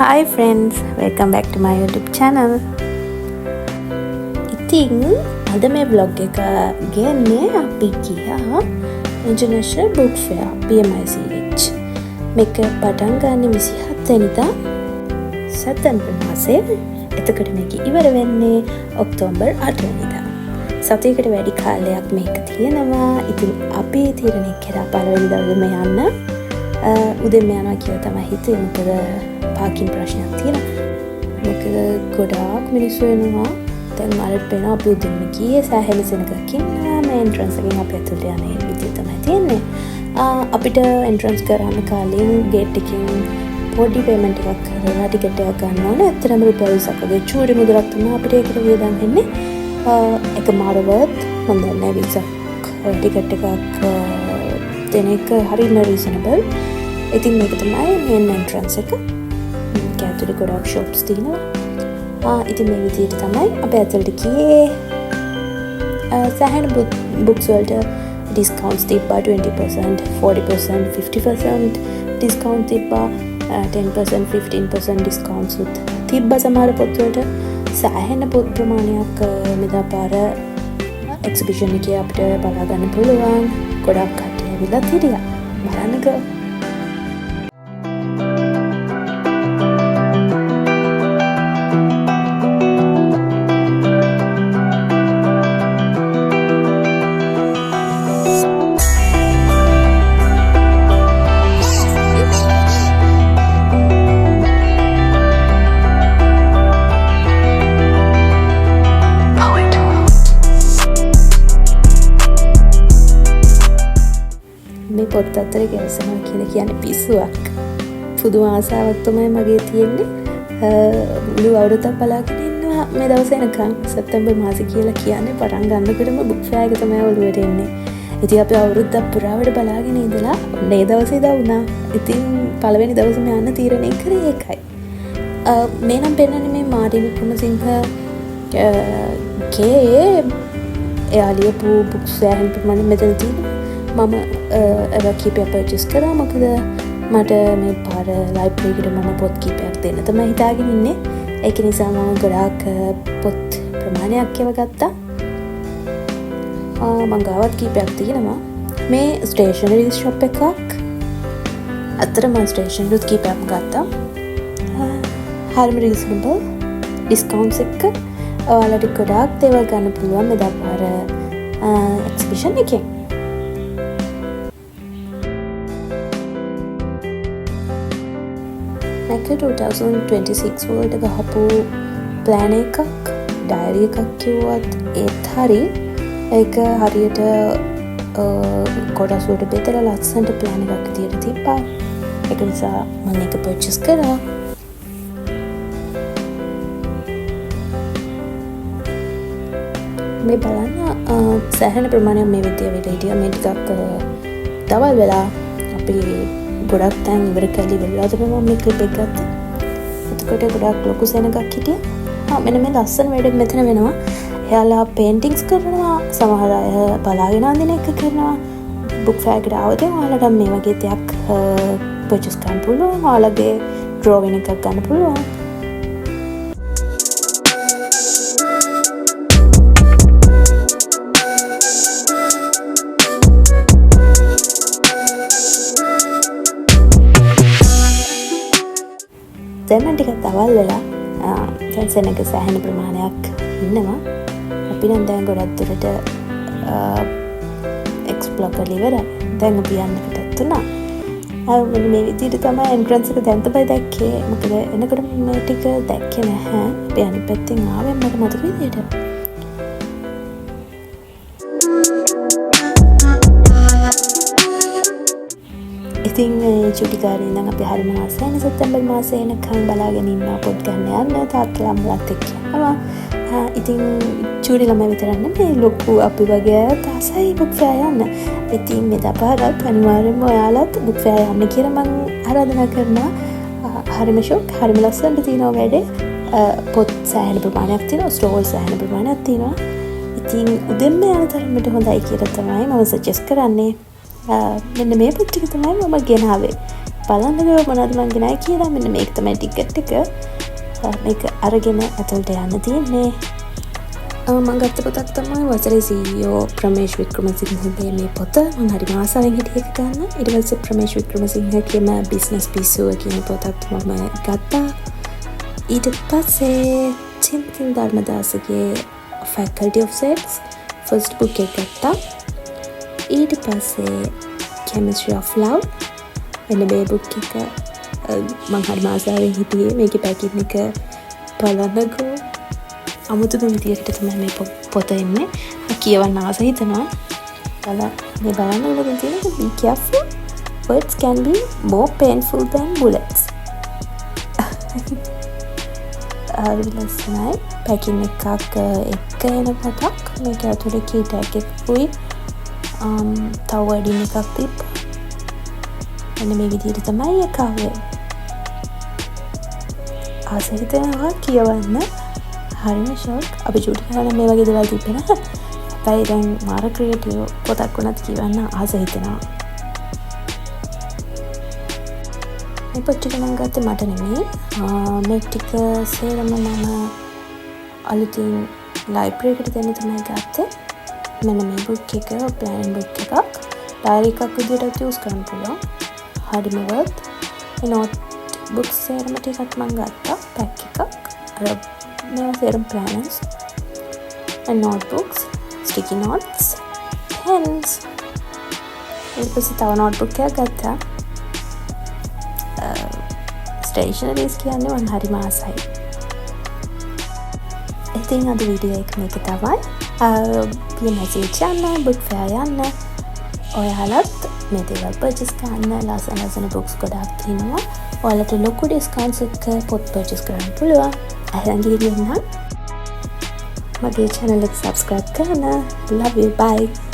Hi friends, welcome back to my YouTube channel. ඉතින් අද මේ vlog එක ගන්නේ අපි ගියා International Book Fair PMICH. මේක පටන් ගන්න 27 වෙනිදා සැප්තැම්බර් මාසේ. එතකොට මේක ඉවර වෙන්නේ ඔක්තෝබර් 8 වෙනිදා. සතියකට වැඩි කාලයක් මේක තියෙනවා. ඉතින් අපි තීරණය කරා පළවෙනි දවසේම යන්න. උදේම යනවා කියලා තමයි හිතුවේ. මොකද පාකින් ප්‍රශ්නයක් තියෙනවා. මොකද ගොඩාක් මිනිස්සු එනවා. දැන් මට පේනවා අපි උදේම ගියේ සෑහෙන සෙනගක් ඉන්නවා. මේ එන්ට්‍රන්ස් එකෙන් අපි ඇතුළට යන විදිය තමයි තියෙන්නේ. අපිට එන්ට්‍රන්ස් කරන්න කලින් ගේට් එකකින් පොඩි පේමන්ට් එකක් කරලා ටිකට් එකක් ගන්න ඕනේ. ඇත්තටම රුපියල් 20ක් වගේ චූරි මුදලක් තමයි අපිට ඒකට වියදම් වෙන්නේ. එක මාරවත් මම දන්නේ 20ක් ටිකට් එකක් දෙන එක හරිම රීසනබල්. ඉතින් මේක තමයි මේන් එන්ට්‍රන්ස් එක. කැතුලි ගොඩක් ෂොප්ස් තියෙනවා. ඉතින් මේ විදිහට තමයි අපි ඇතුළට ගියේ. සෑහෙන බුක්ස් වලට ඩිස්කවුන්ට්ස් තිබ්බා 20%, 40%, 50% ඩිස්කවුන්ට් තිබ්බා. 10%, 15% ඩිස්කවුන්ට්ස් උත් තිබ්බා සමහර පොත් වලට. සෑහෙන පොත් ප්‍රමාණයක් මෙදා පාර එක්සිබිෂන් එකේ අපිට බලා ගන්න පුළුවන්. ගොඩක් කට්ටිය ඇවිල්ලා හිටියා. බලන්නකෝ. මේ පොත් අතර ගැසෙනවා කියලා කියන්නේ පිස්සුවක්. පුදුම ආසාවක් තමයි මගේ තියෙන්නේ. මුළු අවුරුද්දක් බලාගෙන ඉන්නවා මේ දවස් එනකන්. සැප්තැම්බර් මාසෙ කියලා කියන්නේ පටන් ගන්නකොටම බුක් ෆෙයාර් එක තමයි ඔළුවට එන්නේ. ඉතින් අපි අවුරුද්දක් පුරාවට බලාගෙන ඉඳලා මේ දවසේ දා වුණා. ඉතින් පළවෙනි දවසේම යන්න තීරණය කරේ ඒකයි. මේ නම් පෙන්නන්නේ මේ මාර්ටින් වික්‍රමසිංහ ගේ එයා ලියපු බුක්ස් සෑහෙන ප්‍රමාණයක් මෙතන තියෙනවා. මම එවා කීපයක් පර්චේස් කරා. මොකද මට මේ පාර ලයිබ්‍රරියකට මම පොත් කීපයක් දෙන්න තමයි හිතාගෙන ඉන්නේ. ඒක නිසා මම ගොඩාක් පොත් ප්‍රමාණයක් ඒව ගත්තා. මං ගාවත් කීපයක් තියෙනවා. මේ ස්ටේෂනරි ෂොප් එකක්. අතර මම ස්ටේෂනරිත් කීපයක් ගත්තා. හරිම රීසනබල් ඩිස්කවුන්ට්ස් එක. ඔයාලට ගොඩාක් දේවල් ගන්න පුළුවන් මෙදා පාර එක්සිබිෂන් එකෙන්. මේක 2026 වලට ගහපු ප්ලෑන් එකක්, ඩයරි එකක් කිව්වත් ඒත් හරි. ඒක හරියට කොටස් වලට බෙදලා ලස්සනට ප්ලෑන් එකක් විදියට තිබ්බා. ඒක නිසා මම ඒක පර්චේස් කරා. මේ බලන්න සෑහෙන ප්‍රමාණයක් මේ විදිය වෙලා හිටියා. මේ ටිකක් දවල් වෙලා අපි ගොඩක් තැන් ඉවර කරලා ඉවරලා තමයි මම මේ ක්ලිප් එක ගත්තේ. එතකොට ගොඩක් ලොකු සෙනගක් හිටියා. මෙන්න මේ ලස්සන වැඩ මෙතන වෙනවා. එයාලා පේන්ටින්ග්ස් කරනවා. සමහර අය බලාගෙන අඳින එක කරනවා. බුක් ෆෙයාර් එකට ආවොත් ඔයාලට මේ වගේ දෙයක් පර්චේස් කරන්න පුළුවන්. ඔයාලගේ ඩ්‍රෝවින් එකක් ගන්න පුළුවන්. දැන් ටිකක් දවල් වෙලා දැන් සෙනග සෑහෙන ප්‍රමාණයක් ඉන්නවා. අපි නම් දැන් ගොඩක් දුරට එක්ස්ප්ලෝර් කරලා ඉවරයි. දැන් අපි යන්නකටත් උනා. මේ විදිහට තමයි එන්ට්‍රන්ස් එක දැන් තමයි දැක්කේ. මොකද එනකොට මේ ටික දැක්කේ නැහැ. අපි අනිත් පැත්තෙන් ආවෙ මට මතක විදිහට. ඉතින් චුටිකාරී ඉඳන් අපි හරිම ආසයි සැප්තැම්බර් මාසේ එනකන් බලාගෙන ඉන්නවා පොත් ගන්න යන්න. තාත්තලා අම්මලාත් එක්ක යනවා. ඉතින් චූටි ළමයි විතරක් නෙමෙයි ලොකු අපි වගේ අයත් ආසයි බුක් ෆෙයාර් යන්න. ඉතින් මෙදා පාරත් අනිවාර්යෙන්ම ඔයාලත් බුක් ෆෙයාර් යන්න කියලා මම ආරාධනා කරනවා. හරිම ෂොක්, හරිම ලස්සනට තියෙනවා වැඩේ. පොත් සෑහෙන ප්‍රමාණයක් තියෙනවා, ස්ටෝල් සෑහෙන ප්‍රමාණයක් තියෙනවා. ඉතින් උදෙන්ම යන තරමට හොඳයි කියලා තමයි මම සජෙස්ට් කරන්නේ. මෙන්න මේ පොත් ටික තමයි මම ගෙනාවේ. බලන්නකෝ මොනවද මං ගෙනාවේ කියලා. මෙන්න මේක තමයි ටිකට් එක. මේක අරගෙන ඇතුළට යන්න තියෙන්නේ. මං ගත්ත පොතක් තමයි වසරේ CEO ප්‍රමේෂ් වික්‍රමසිංහගේ මේ පොත. මං හරිම ආසාවෙන් හිටියේ ඒක ගන්න. ඊට පස්සේ ප්‍රමේෂ් වික්‍රමසිංහගේම බිස්නස් පිස්සුව කියන පොතක් මම ගත්තා. ඊට පස්සේ චින්තන් ධර්මදාසගේ Faculty of Sex first book එක ගත්තා. ඊට පස්සේ Chemistry of Love එන්න මේ book එක මං හරිම ආසාවෙන් හිටියේ. මේකේ පැකින් එක බලන්නකෝ. අමුතුම විදියට තමයි මේ පොත එන්නේ. කියවන්න ආස හිතනවා. මේ බලන්න ඕන තියෙන be careful. Words can be more painful than bullets. ලස්සනයි. පැකින් එකක් එක එන පොතක්. මේක ඇතුලේ key tag එකකුයි තව වර්ඩින් එකක් තිබ්බා. එන්න මේ විදියට තමයි ඒක ආවේ. ආස හිතනවා කියවන්න. හරිම ෂොක්. අපි චූටි කාලේ මේ වගේ දේවල් තිබ්බේ නැහැ. හැබැයි දැන් මාර ක්‍රියේටිව් පොතක් වුණත් කියවන්න ආස හිතෙනවා. මේ පොත් ටික නම් ගත්තේ මට නෙමෙයි. මේ ටික සේරම මම අලුතින් ලයිබ්‍රරි එකට දෙන්න තමයි ගත්තේ. මෙන්න මේ බුක් එක ප්ලෑන් බුක් එකක්. ඩයරි එකක් විදිහට යූස් කරන්න පුළුවන්. හරිම worth. මේ නෝට් බුක්ස් සේරම ටිකක් මම ගත්තා. පැක් එකක්. මේවා සේරම planners and notebooks, sticky notes, pens. ඊට පස්සේ තව notebook එකක් ගත්තා. stationeries කියන්නේ මම හරිම ආසයි. ඉතින් අද වීඩියෝ එක මේක තමයි. PMIC යන්න, book fair යන්න. ඔයාලත් මේ දේවල් purchase කරන්න. ලස්සන books ගොඩාක් තියෙනවා. ඔයාලට ලොකු discounts එකක පොත් purchase කරන්න පුළුවන්. අහන් ගිහින් මගේ channel එක subscribe කරන්න. Love you. Bye.